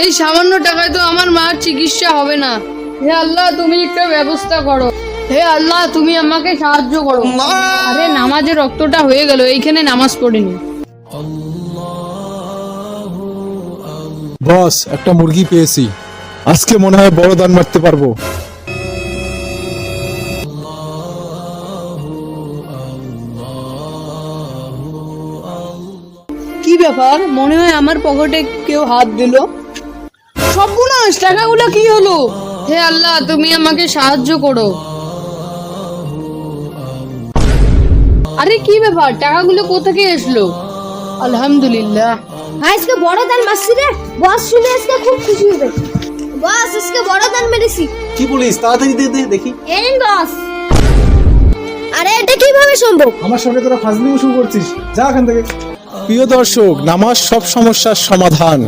এই সামান্য টাকায় তো আমার মার চিকিৎসা হবে না। হে আল্লাহ, তুমি একটা ব্যবস্থা করো। হে আল্লাহ, তুমি আমাকে সাহায্য করো। আরে নামাজের রক্তটা হয়ে গেল, এইখানে নামাজ পড়িনি। বস, একটা মুরগি পেয়েছি, আজকে মনে হয় বড় দান মারতে পারবো। কি ব্যাপার, মনে হয় আমার পকেটে কেউ হাত দিল। সর্বনাশ, টাকাগুলো কি হলো? হে আল্লাহ, তুমি আমাকে সাহায্য করো। আরে কি ব্যাপার, টাকাগুলো কোথা থেকে আসলো? আলহামদুলিল্লাহ। আজকে বড় দান মারছি রে। বস শুনে আজকে খুব খুশি হবে। বস, আজকে বড় দান মেরেছি। কি বলিস? তাড়াতাড়ি দে দেখি। এই বস। আরে এটা কিভাবে সম্ভব? আমার সঙ্গে তোরা ফাজলিমো শুরু করছিস, যা এখান থেকে। প্রিয় দর্শক, নামাজ সব সমস্যার সমাধান।